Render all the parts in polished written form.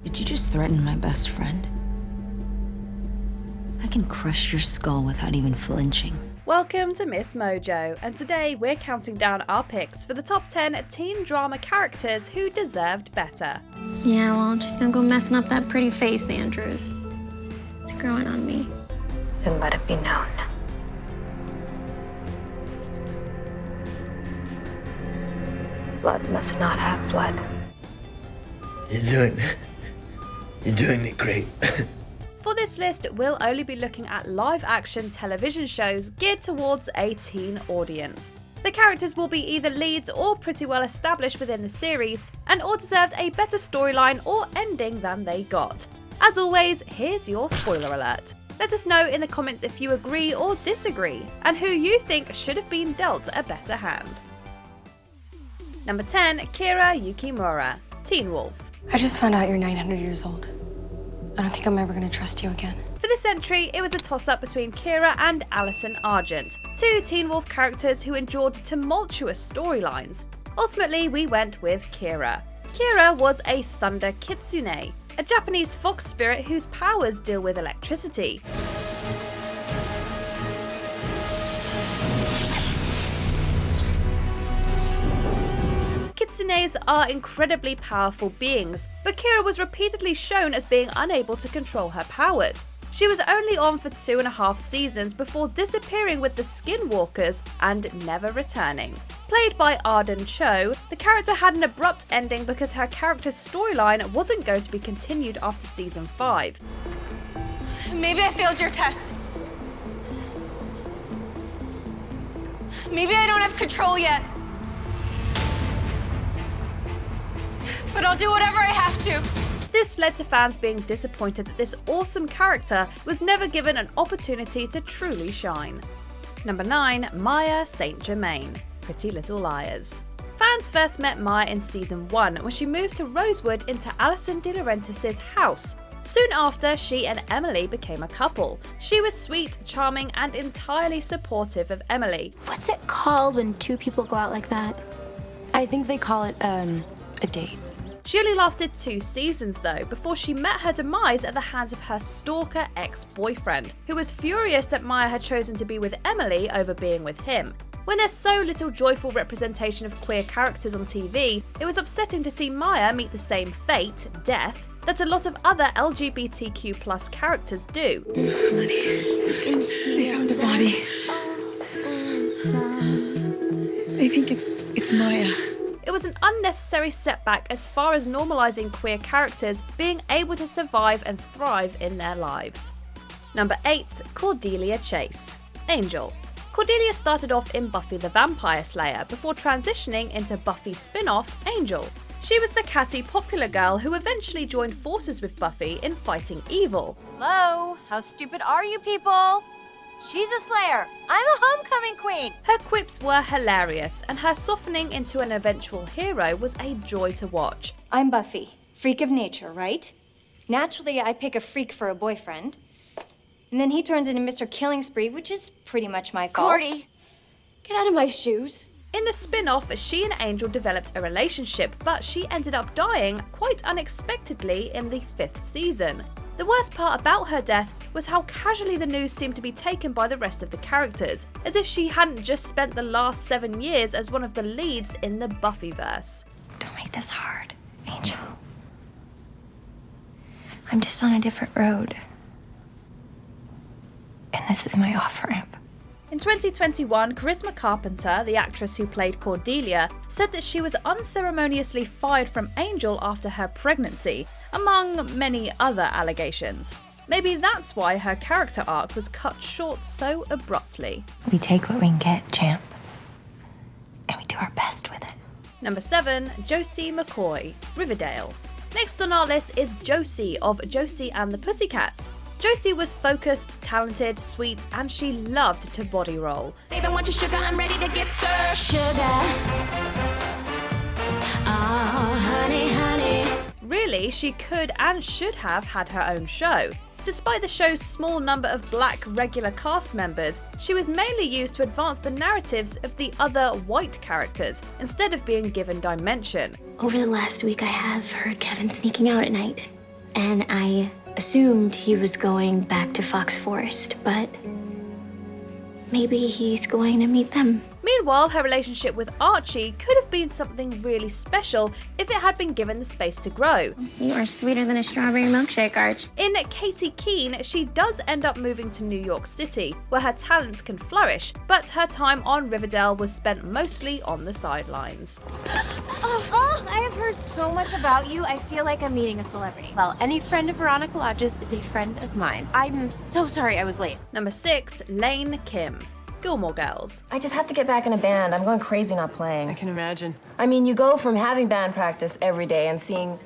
Did you just threaten my best friend? I can crush your skull without even flinching. Welcome to MsMojo, and today we're counting down our picks for the top 10 teen drama characters who deserved better. Yeah, well, just don't go messing up that pretty face, Andrews. It's growing on me. Then let it be known. Blood must not have blood. You're doing it great. For this list, we'll only be looking at live-action television shows geared towards a teen audience. The characters will be either leads or pretty well established within the series, and all deserved a better storyline or ending than they got. As always, here's your spoiler alert. Let us know in the comments if you agree or disagree, and who you think should have been dealt a better hand. Number 10, Kira Yukimura, Teen Wolf. I just found out you're 900 years old. I don't think I'm ever gonna trust you again. For this entry, it was a toss-up between Kira and Allison Argent, two Teen Wolf characters who endured tumultuous storylines. Ultimately, we went with Kira. Kira was a Thunder Kitsune, a Japanese fox spirit whose powers deal with electricity. Kitsunes are incredibly powerful beings, but Kira was repeatedly shown as being unable to control her powers. She was only on for 2.5 seasons before disappearing with the Skinwalkers and never returning. Played by Arden Cho, the character had an abrupt ending because her character's storyline wasn't going to be continued after season 5. Maybe I failed your test. Maybe I don't have control yet. But I'll do whatever I have to. This led to fans being disappointed that this awesome character was never given an opportunity to truly shine. Number 9, Maya St. Germain, Pretty Little Liars. Fans first met Maya in season 1 when she moved to Rosewood into Alison De Laurentiis' house. Soon after, she and Emily became a couple. She was sweet, charming, and entirely supportive of Emily. What's it called when two people go out like that? I think they call it, a date. She only lasted 2 seasons though, before she met her demise at the hands of her stalker ex-boyfriend, who was furious that Maya had chosen to be with Emily over being with him. When there's so little joyful representation of queer characters on TV, it was upsetting to see Maya meet the same fate, death, that a lot of other LGBTQ+ characters do. They found a body. They think it's Maya. It was an unnecessary setback as far as normalising queer characters being able to survive and thrive in their lives. Number 8, Cordelia Chase, Angel. Cordelia started off in Buffy the Vampire Slayer before transitioning into Buffy's spin-off, Angel. She was the catty popular girl who eventually joined forces with Buffy in fighting evil. Hello? How stupid are you people? She's a slayer. I'm a homecoming queen. Her quips were hilarious, and her softening into an eventual hero was a joy to watch. I'm Buffy, freak of nature, right? Naturally, I pick a freak for a boyfriend. And then he turns into Mr. Killing Spree, which is pretty much my fault. Cordy, get out of my shoes. In the spin-off, she and Angel developed a relationship, but she ended up dying quite unexpectedly in the 5th season. The worst part about her death was how casually the news seemed to be taken by the rest of the characters, as if she hadn't just spent the last 7 years as one of the leads in the Buffyverse. Don't make this hard, Angel. I'm just on a different road. And this is my off-ramp. In 2021, Charisma Carpenter, the actress who played Cordelia, said that she was unceremoniously fired from Angel after her pregnancy, among many other allegations. Maybe that's why her character arc was cut short so abruptly. We take what we can get, champ. And we do our best with it. Number 7, Josie McCoy, Riverdale. Next on our list is Josie of Josie and the Pussycats. Josie was focused, talented, sweet, and she loved to body roll. Baby, I want your sugar, I'm ready to get served. Sugar. Oh, honey, honey. Really, she could and should have had her own show. Despite the show's small number of black regular cast members, she was mainly used to advance the narratives of the other white characters, instead of being given dimension. Over the last week, I have heard Kevin sneaking out at night. and I assumed he was going back to Fox Forest, but maybe he's going to meet them. Meanwhile, her relationship with Archie could have been something really special if it had been given the space to grow. You are sweeter than a strawberry milkshake, Arch. In Katie Keene, she does end up moving to New York City, where her talents can flourish, but her time on Riverdale was spent mostly on the sidelines. Oh, I have heard so much about you, I feel like I'm meeting a celebrity. Well, any friend of Veronica Lodge's is a friend of mine. I'm so sorry I was late. Number 6, Lane Kim. Gilmore Girls. I just have to get back in a band. I'm going crazy not playing. I can imagine. I mean, you go from having band practice every day and seeing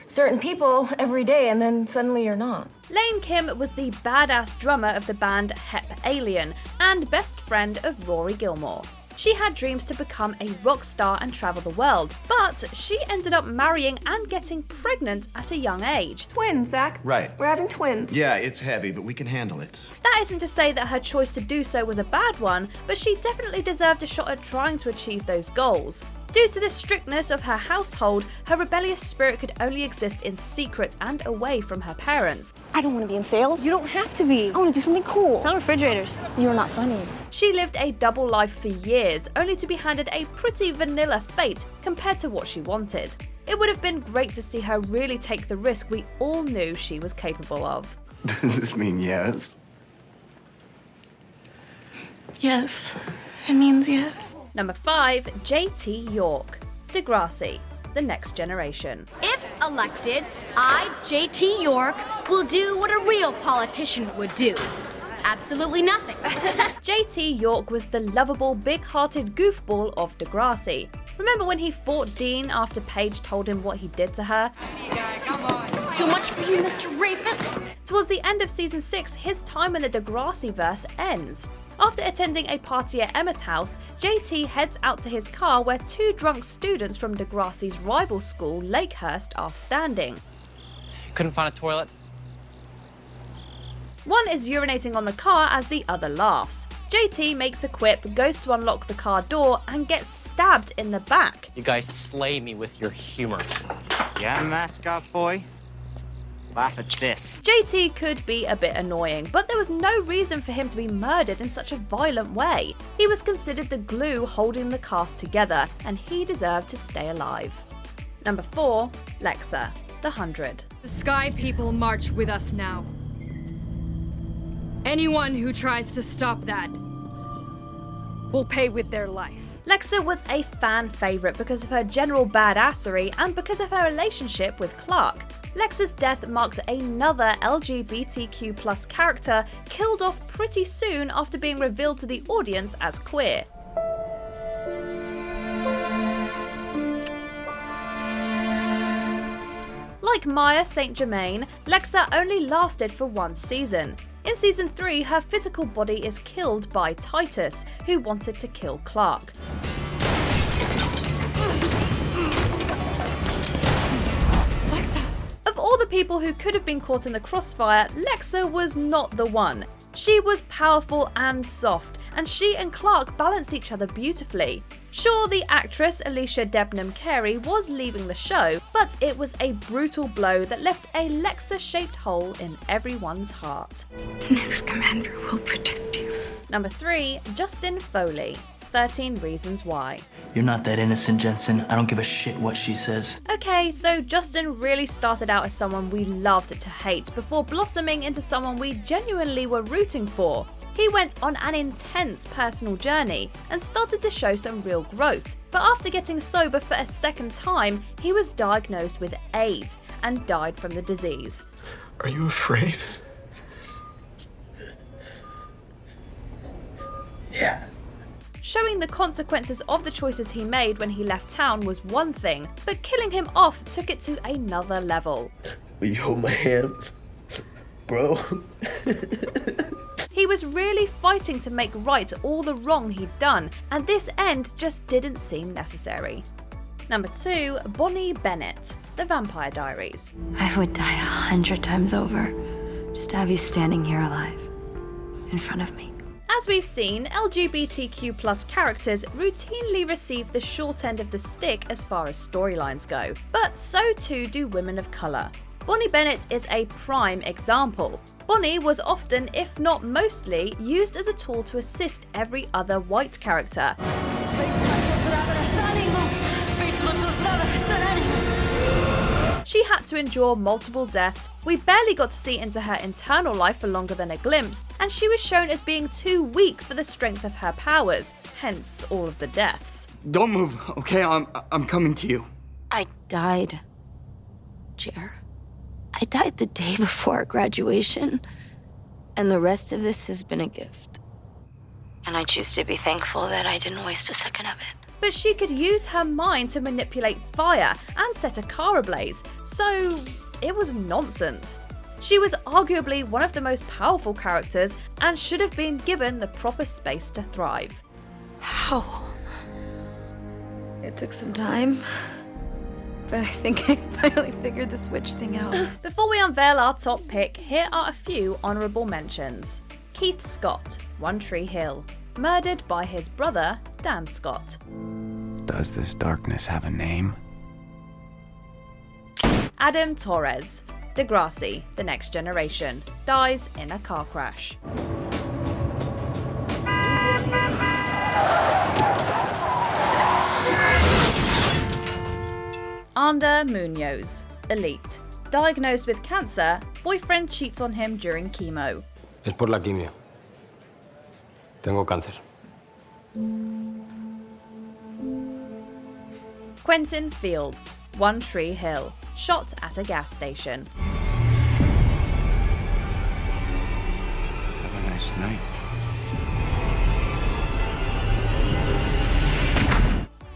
certain people every day, and then suddenly you're not. Lane Kim was the badass drummer of the band Hep Alien and best friend of Rory Gilmore. She had dreams to become a rock star and travel the world, but she ended up marrying and getting pregnant at a young age. Twins, Zach. Right. We're having twins. Yeah, it's heavy, but we can handle it. That isn't to say that her choice to do so was a bad one, but she definitely deserved a shot at trying to achieve those goals. Due to the strictness of her household, her rebellious spirit could only exist in secret and away from her parents. I don't want to be in sales. You don't have to be. I want to do something cool. Sell refrigerators. You're not funny. She lived a double life for years, only to be handed a pretty vanilla fate compared to what she wanted. It would have been great to see her really take the risk we all knew she was capable of. Does this mean yes? Yes. It means yes. Number 5, JT Yorke. Degrassi, The Next Generation. If elected, I, JT Yorke, will do what a real politician would do. Absolutely nothing. JT Yorke was the lovable, big-hearted goofball of Degrassi. Remember when he fought Dean after Paige told him what he did to her? Too much for you, Mr. Rapist. Towards the end of season 6, his time in the Degrassi-verse ends. After attending a party at Emma's house, JT heads out to his car where 2 drunk students from Degrassi's rival school, Lakehurst, are standing. Couldn't find a toilet? One is urinating on the car as the other laughs. JT makes a quip, goes to unlock the car door, and gets stabbed in the back. You guys slay me with your humor. Yeah, mascot boy? Laugh at this. JT could be a bit annoying, but there was no reason for him to be murdered in such a violent way. He was considered the glue holding the cast together, and he deserved to stay alive. Number 4, Lexa, The 100. The Sky People march with us now. Anyone who tries to stop that will pay with their life. Lexa was a fan favourite because of her general badassery and because of her relationship with Clark. Lexa's death marked another LGBTQ+ character killed off pretty soon after being revealed to the audience as queer. Like Maya St. Germain, Lexa only lasted for 1 season. In season 3, her physical body is killed by Titus, who wanted to kill Clark. Of all the people who could have been caught in the crossfire, Lexa was not the one. She was powerful and soft, and she and Clark balanced each other beautifully. Sure, the actress Alicia Debnam Carey was leaving the show, but it was a brutal blow that left a Lexa-shaped hole in everyone's heart. The next commander will protect you. Number 3, Justin Foley. 13 Reasons Why. You're not that innocent, Jensen. I don't give a shit what she says. Okay, so Justin really started out as someone we loved to hate before blossoming into someone we genuinely were rooting for. He went on an intense personal journey and started to show some real growth. But after getting sober for a second time, he was diagnosed with AIDS and died from the disease. Are you afraid? Yeah. Showing the consequences of the choices he made when he left town was one thing, but killing him off took it to another level. Will you hold my hand, bro? He was really fighting to make right all the wrong he'd done, and this end just didn't seem necessary. Number 2, Bonnie Bennett, The Vampire Diaries. I would die 100 times over just to have you standing here alive in front of me. As we've seen, LGBTQ+ characters routinely receive the short end of the stick as far as storylines go, but so too do women of colour. Bonnie Bennett is a prime example. Bonnie was often, if not mostly, used as a tool to assist every other white character. She had to endure multiple deaths, we barely got to see into her internal life for longer than a glimpse, and she was shown as being too weak for the strength of her powers, hence all of the deaths. Don't move, okay? I'm coming to you. I died, Jer. I died the day before graduation, and the rest of this has been a gift. And I choose to be thankful that I didn't waste a second of it. But she could use her mind to manipulate fire and set a car ablaze, so it was nonsense. She was arguably one of the most powerful characters and should have been given the proper space to thrive. How? It took some time, but I think I finally figured the switch thing out. Before we unveil our top pick, here are a few honourable mentions. Keith Scott, One Tree Hill, murdered by his brother, Dan Scott. Does this darkness have a name? Adam Torres, Degrassi, The Next Generation, dies in a car crash. Ander Munoz, Elite, diagnosed with cancer, boyfriend cheats on him during chemo. Es por la quimio. Tengo cáncer. Quentin Fields, One Tree Hill, shot at a gas station. Have a nice night.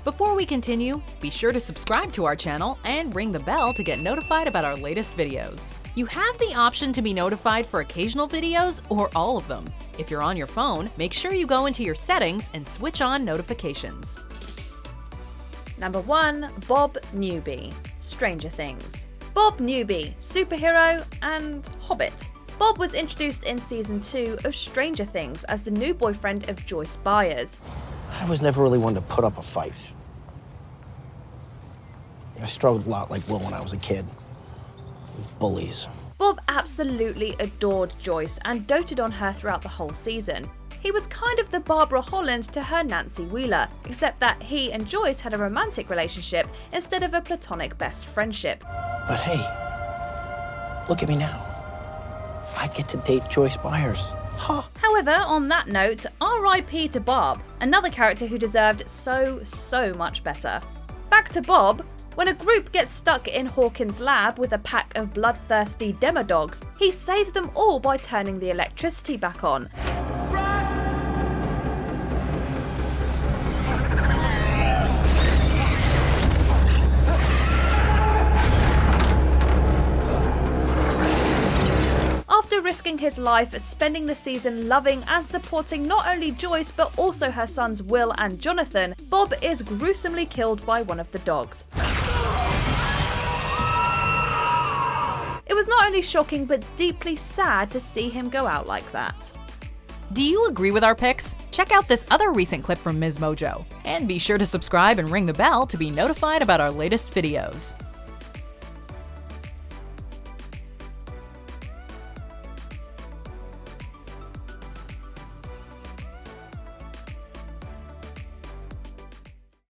Before we continue, be sure to subscribe to our channel and ring the bell to get notified about our latest videos. You have the option to be notified for occasional videos or all of them. If you're on your phone, make sure you go into your settings and switch on notifications. Number 1, Bob Newby, Stranger Things. Bob Newby, superhero and hobbit. Bob was introduced in season 2 of Stranger Things as the new boyfriend of Joyce Byers. I was never really one to put up a fight. I struggled a lot like Will when I was a kid, with bullies. Bob absolutely adored Joyce and doted on her throughout the whole season. He was kind of the Barbara Holland to her Nancy Wheeler, except that he and Joyce had a romantic relationship instead of a platonic best friendship. But hey, look at me now. I get to date Joyce Byers. Huh. However, on that note, RIP to Bob, another character who deserved so much better. Back to Bob. When a group gets stuck in Hawkins' lab with a pack of bloodthirsty demodogs, he saves them all by turning the electricity back on. After risking his life, spending the season loving and supporting not only Joyce but also her sons Will and Jonathan, Bob is gruesomely killed by one of the dogs. It was not only shocking but deeply sad to see him go out like that. Do you agree with our picks? Check out this other recent clip from MsMojo. And be sure to subscribe and ring the bell to be notified about our latest videos.